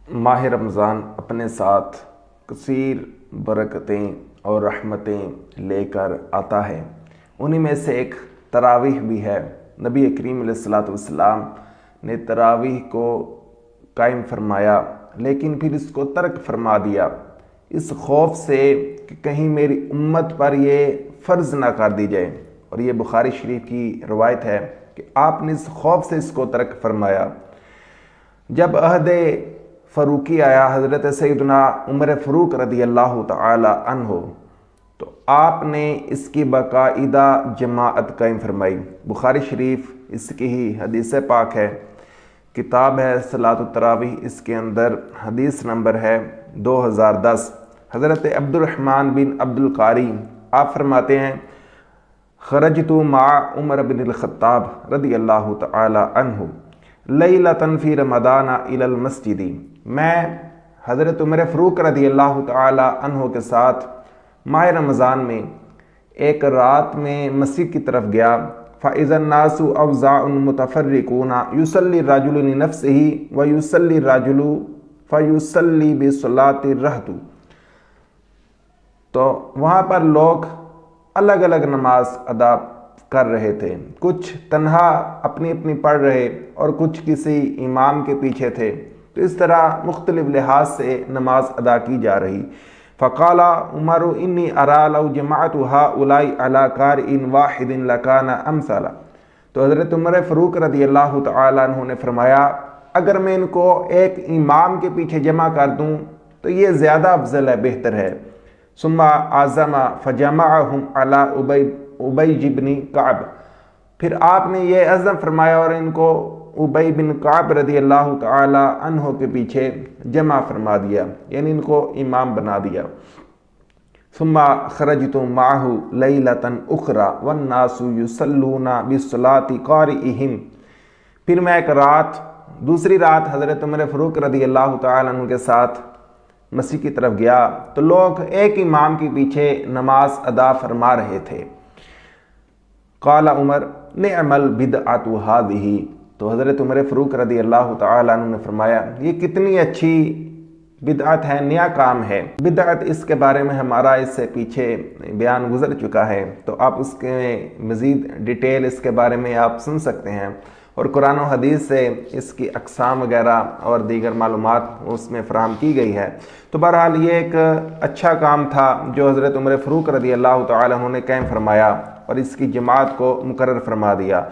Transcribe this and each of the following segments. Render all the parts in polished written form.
ماہ رمضان اپنے ساتھ کثیر برکتیں اور رحمتیں لے کر آتا ہے۔ انہی میں سے ایک تراویح بھی ہے۔ نبی کریم علیہ الصلوۃ والسلام نے تراویح کو قائم فرمایا لیکن پھر اس کو ترک فرما دیا، اس خوف سے کہ کہیں میری امت پر یہ فرض نہ کر دی جائے، اور یہ بخاری شریف کی روایت ہے کہ آپ نے اس خوف سے اس کو ترک فرمایا۔ جب عہد فاروقی آیا، حضرت سیدنا عمر فاروق رضی اللہ تعالی عنہ، تو آپ نے اس کی باقاعدہ جماعت قائم فرمائی۔ بخاری شریف اس کی ہی حدیث پاک ہے، کتاب ہے صلاۃ التراویح، اس کے اندر حدیث نمبر ہے 2010۔ حضرت عبد الرحمن بن عبد القاری آپ فرماتے ہیں، خرجت مع عمر بن الخطاب رضی اللہ تعالی عنہ لیلۃ فی رمضان الی المسجد۔ میں حضرت عمر فاروق رضی اللہ تعالی عنہ کے ساتھ ماہ رمضان میں ایک رات میں مسجد کی طرف گیا، فَإِذَا النَّاسُ أَوْزَاعٌ مُتَفَرِّقُونَ يُصَلِّي الرَّجُلُ لِنَفْسِهِ وَيُصَلِّي الرَّجُلُ فَيُصَلِّي بِصَلَاةِ الرَّهْطِ۔ تو وہاں پر لوگ الگ الگ نماز ادا کر رہے تھے، کچھ تنہا اپنی اپنی پڑھ رہے اور کچھ کسی امام کے پیچھے تھے، تو اس طرح مختلف لحاظ سے نماز ادا کی جا رہی۔ فقال عمر انی ارا لو جمعت هؤلاء على قارئ واحد لکان امثل۔ تو حضرت عمر فاروق رضی اللہ تعالیٰ عنہ نے فرمایا، اگر میں ان کو ایک امام کے پیچھے جمع کر دوں تو یہ زیادہ افضل ہے، بہتر ہے۔ ثم عزم فجمعهم على ابی بن کعب۔ پھر آپ نے یہ عزم فرمایا اور ان کو ابی بن کعب رضی اللہ تعالی عنہ کے پیچھے جمع فرما دیا، یعنی ان کو امام بنا دیا۔ ثم خرجت معه لیلۃ اخرى والناس یصلون بصلاۃ قارئہم۔ پھر میں ایک دوسری رات حضرت عمر فاروق رضی اللہ تعالی عنہ کے ساتھ مسجد کی طرف گیا تو لوگ ایک امام کے پیچھے نماز ادا فرما رہے تھے۔ قال عمر نعم البدعۃ هذه۔ تو حضرت عمر فاروق رضی اللہ تعالی عنہ نے فرمایا، یہ کتنی اچھی بدعت ہے، نیا کام ہے۔ بدعت اس کے بارے میں ہمارا اس سے پیچھے بیان گزر چکا ہے، تو آپ اس کے مزید ڈیٹیل اس کے بارے میں آپ سن سکتے ہیں، اور قرآن و حدیث سے اس کی اقسام وغیرہ اور دیگر معلومات اس میں فراہم کی گئی ہے۔ تو بہرحال یہ ایک اچھا کام تھا جو حضرت عمر فاروق رضی اللہ تعالی عنہ نے قائم فرمایا اور اس کی جماعت کو مقرر فرما دیا۔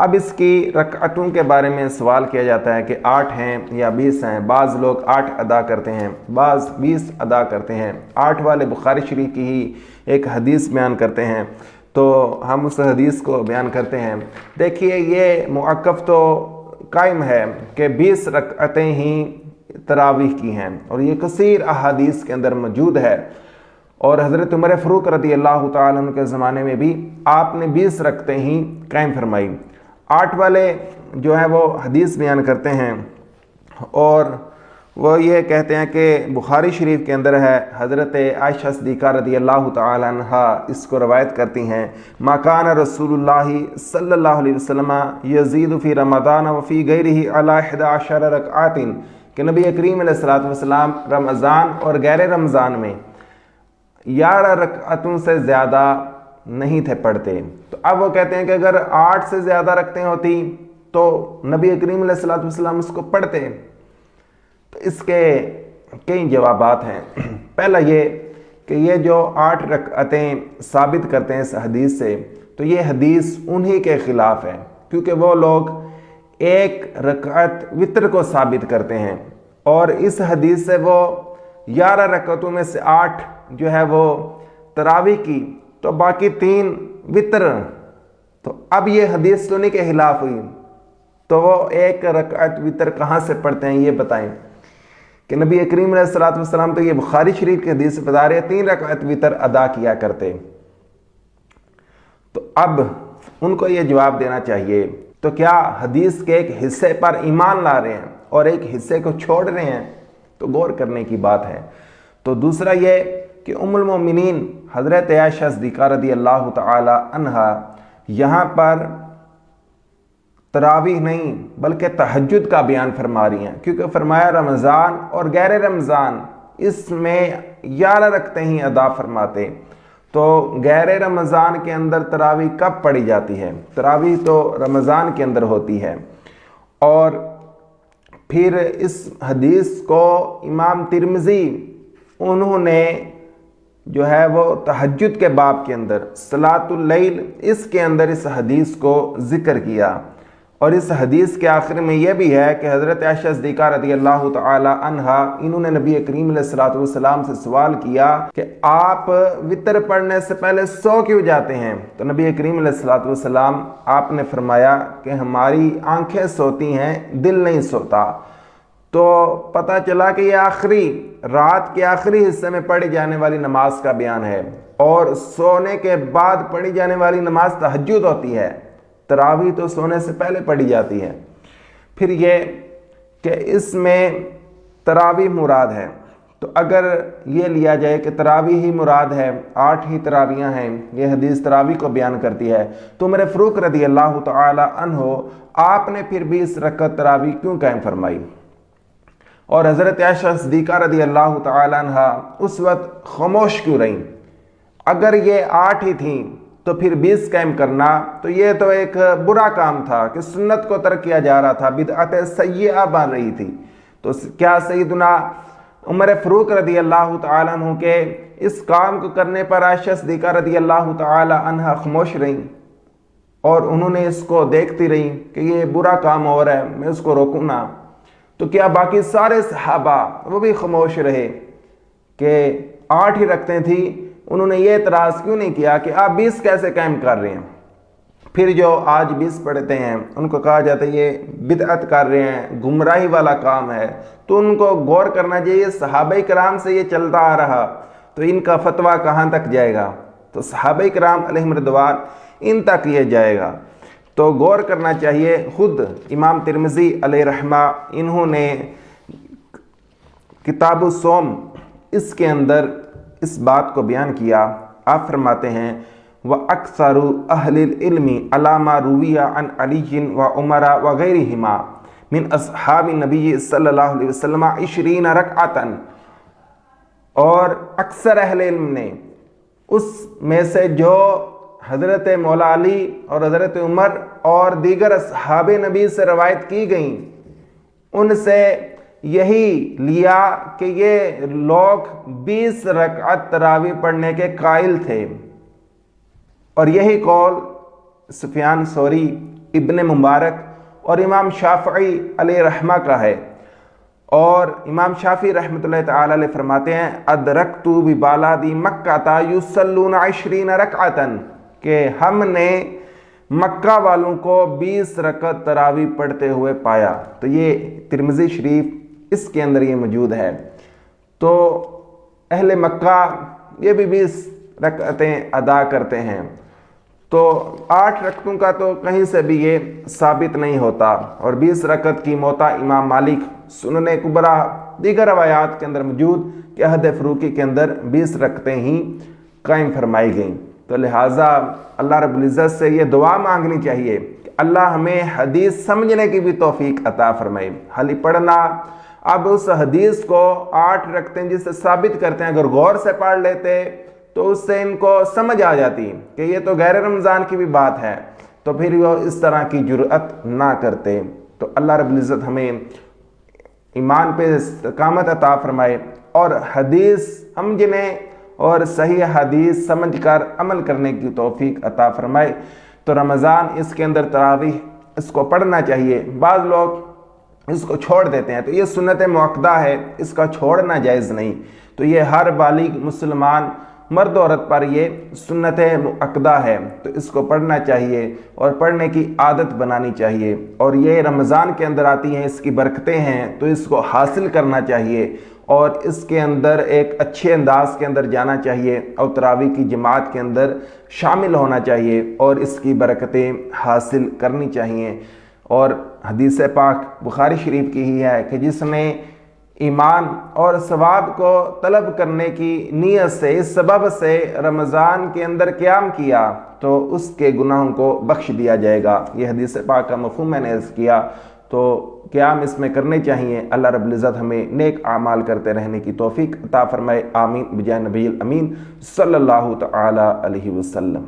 اب اس کی رکعتوں کے بارے میں سوال کیا جاتا ہے کہ 8 ہیں یا 20 ہیں۔ بعض لوگ 8 ادا کرتے ہیں، بعض 20 ادا کرتے ہیں۔ 8 والے بخاری شریف کی ہی ایک حدیث بیان کرتے ہیں، تو ہم اس حدیث کو بیان کرتے ہیں۔ دیکھیے یہ موقف تو قائم ہے کہ 20 رکعتیں ہی تراویح کی ہیں، اور یہ کثیر احادیث کے اندر موجود ہے، اور حضرت عمر فاروق رضی اللہ تعالیٰ عنہ کے زمانے میں بھی آپ نے 20 رکعتیں ہی قائم فرمائی۔ 8 والے جو ہیں وہ حدیث بیان کرتے ہیں، اور وہ یہ کہتے ہیں کہ بخاری شریف کے اندر ہے، حضرت عائشہ صدیقہ رضی اللہ تعالی عنہ اس کو روایت کرتی ہیں، ما کان رسول اللہ صلی اللہ علیہ وسلم یزید فی رمضان وفی غیرہ علی 11 رکعات، کہ نبی کریم علیہ الصلوۃ والسلام رمضان اور غیر رمضان میں 11 رکعتوں سے زیادہ نہیں تھے پڑھتے۔ تو اب وہ کہتے ہیں کہ اگر 8 سے زیادہ رکعتیں ہوتی تو نبی کریم علیہ الصلوۃ والسلام اس کو پڑھتے۔ تو اس کے کئی جوابات ہیں۔ پہلا یہ کہ یہ جو 8 رکعتیں ثابت کرتے ہیں اس حدیث سے، تو یہ حدیث انہی کے خلاف ہے، کیونکہ وہ لوگ 1 رکعت وتر کو ثابت کرتے ہیں، اور اس حدیث سے وہ 11 رکعتوں میں سے 8 جو ہے وہ تراویح کی، تو باقی 3 وتر۔ تو اب یہ حدیث تو نہیں کے خلاف ہوئی، تو وہ 1 رکعت وتر کہاں سے پڑھتے ہیں یہ بتائیں، کہ نبی کریم علیہ الصلوۃ والسلام تو یہ بخاری شریف کی حدیث سے بتا رہے ہیں 3 رکعت وتر ادا کیا کرتے۔ تو اب ان کو یہ جواب دینا چاہیے، تو کیا حدیث کے ایک حصے پر ایمان لا رہے ہیں اور ایک حصے کو چھوڑ رہے ہیں؟ تو غور کرنے کی بات ہے۔ تو دوسرا یہ کہ ام المومنین حضرت عائشہ صدیقہ رضی اللہ تعالی عنہا یہاں پر تراویح نہیں بلکہ تہجد کا بیان فرما رہی ہیں، کیونکہ فرمایا رمضان اور غیر رمضان اس میں 11 رکعتیں ہی ادا فرماتے، تو غیر رمضان کے اندر تراویح کب پڑھی جاتی ہے؟ تراویح تو رمضان کے اندر ہوتی ہے۔ اور پھر اس حدیث کو امام ترمذی انہوں نے جو ہے وہ تہجد کے باب کے اندر صلاۃ اللیل اس کے اندر اس حدیث کو ذکر کیا، اور اس حدیث کے آخر میں یہ بھی ہے کہ حضرت عائشہ صدیقہ رضی اللہ تعالی عنہا انہوں نے نبی کریم علیہ الصلوۃ والسلام سے سوال کیا کہ آپ وطر پڑھنے سے پہلے سو کیوں جاتے ہیں؟ تو نبی کریم علیہ الصلوۃ والسلام آپ نے فرمایا کہ ہماری آنکھیں سوتی ہیں، دل نہیں سوتا۔ تو پتہ چلا کہ یہ آخری رات کے آخری حصے میں پڑھی جانے والی نماز کا بیان ہے، اور سونے کے بعد پڑھی جانے والی نماز تہجد ہوتی ہے، تراویح تو سونے سے پہلے پڑھی جاتی ہے۔ پھر یہ کہ اس میں تراویح مراد ہے، تو اگر یہ لیا جائے کہ تراویح ہی مراد ہے، 8 ہی تراویحاں ہیں، یہ حدیث تراویح کو بیان کرتی ہے، تو عمر فاروق رضی اللہ تعالی عنہ آپ نے پھر 20 رکعت تراویح کیوں قائم فرمائی؟ اور حضرت عائشہ صدیقہ رضی اللہ تعالی عنہ اس وقت خاموش کیوں رہیں؟ اگر یہ 8 ہی تھیں تو پھر 20 قائم کرنا تو یہ تو ایک برا کام تھا کہ سنت کو ترک کیا جا رہا تھا، بدعت سیئہ بن رہی تھی۔ تو کیا سیدنا عمر فاروق رضی اللہ تعالی عنہ کے اس کام کو کرنے پر عائشہ صدیقہ رضی اللہ تعالی عنہ خاموش رہیں اور انہوں نے اس کو دیکھتی رہیں کہ یہ برا کام ہو رہا ہے، میں اس کو روکوں نہ؟ تو کیا باقی سارے صحابہ وہ بھی خاموش رہے کہ 8 ہی رکعتیں تھیں؟ انہوں نے یہ اعتراض کیوں نہیں کیا کہ آپ 20 کیسے قائم کر رہے ہیں؟ پھر جو آج 20 پڑھتے ہیں ان کو کہا جاتا ہے یہ بدعت کر رہے ہیں، گمراہی والا کام ہے، تو ان کو غور کرنا چاہیے صحابہ کرام سے یہ چلتا آ رہا تو ان کا فتویٰ کہاں تک جائے گا؟ تو صحابہ کرام علیہم رضوان ان تک یہ جائے گا، تو غور کرنا چاہیے۔ خود امام ترمذی علیہ رحمہ انہوں نے کتاب الصوم اس کے اندر اس بات کو بیان کیا۔ آپ فرماتے ہیں وَأَكْثَرُ أَهْلِ الْعِلْمِ عَلَى مَا رُوِيَ عَنْ عَلِيٍّ وَعُمَرَ وَغَيْرِهِمَا مِنْ أَصْحَابِ النَّبِيِّ صلی اللہ علیہ وسلم 20 رکعتاً، اور اکثر اہل علم نے اس میں سے جو حضرت مولا علی اور حضرت عمر اور دیگر اصحاب نبی سے روایت کی گئیں، ان سے یہی لیا کہ یہ لوگ 20 رکعت تراویح پڑھنے کے قائل تھے، اور یہی قول سفیان ثوری، ابن مبارک اور امام شافعی علیہ رحمہ کا ہے۔ اور امام شافعی رحمۃ اللہ تعالی علیہ فرماتے ہیں ادرکت ببالادی مکہ یصلون 20 رکعتاً، کہ ہم نے مکہ والوں کو 20 رکعت تراویح پڑھتے ہوئے پایا۔ تو یہ ترمذی شریف اس کے اندر یہ موجود ہے۔ تو اہل مکہ یہ بھی 20 رکعتیں ادا کرتے ہیں، تو 8 رکعتوں کا تو کہیں سے بھی یہ ثابت نہیں ہوتا، اور 20 رکعت کی موطا امام مالک سنن کبریٰ دیگر روایات کے اندر موجود کہ عہد فروقی کے اندر 20 رکعتیں ہی قائم فرمائی گئیں۔ تو لہٰذا اللہ رب العزت سے یہ دعا مانگنی چاہیے کہ اللہ ہمیں حدیث سمجھنے کی بھی توفیق عطا فرمائے۔ حالی پڑھنا، اب اس حدیث کو 8 رکعتیں جس سے ثابت کرتے ہیں اگر غور سے پڑھ لیتے تو اس سے ان کو سمجھ آ جاتی کہ یہ تو غیر رمضان کی بھی بات ہے، تو پھر وہ اس طرح کی جرأت نہ کرتے۔ تو اللہ رب العزت ہمیں ایمان پہ استقامت عطا فرمائے اور حدیث سمجھنے اور صحیح حدیث سمجھ کر عمل کرنے کی توفیق عطا فرمائے۔ تو رمضان اس کے اندر تراویح اس کو پڑھنا چاہیے۔ بعض لوگ اس کو چھوڑ دیتے ہیں، تو یہ سنت مؤکدہ ہے، اس کا چھوڑنا جائز نہیں۔ تو یہ ہر بالغ مسلمان مرد عورت پر یہ سنت مؤکدہ ہے، تو اس کو پڑھنا چاہیے اور پڑھنے کی عادت بنانی چاہیے، اور یہ رمضان کے اندر آتی ہیں، اس کی برکتیں ہیں، تو اس کو حاصل کرنا چاہیے اور اس کے اندر ایک اچھے انداز کے اندر جانا چاہیے اور تراویح کی جماعت کے اندر شامل ہونا چاہیے اور اس کی برکتیں حاصل کرنی چاہیے۔ اور حدیث پاک بخاری شریف کی ہی ہے کہ جس نے ایمان اور ثواب کو طلب کرنے کی نیت سے، اس سبب سے رمضان کے اندر قیام کیا تو اس کے گناہوں کو بخش دیا جائے گا۔ یہ حدیث پاک کا مفہوم میں نے عرض کیا، تو قیام اس میں کرنے چاہیے۔ اللہ رب العزت ہمیں نیک اعمال کرتے رہنے کی توفیق عطا فرمائے، آمین بجائے نبی الامین صلی اللہ تعالی علیہ وسلم۔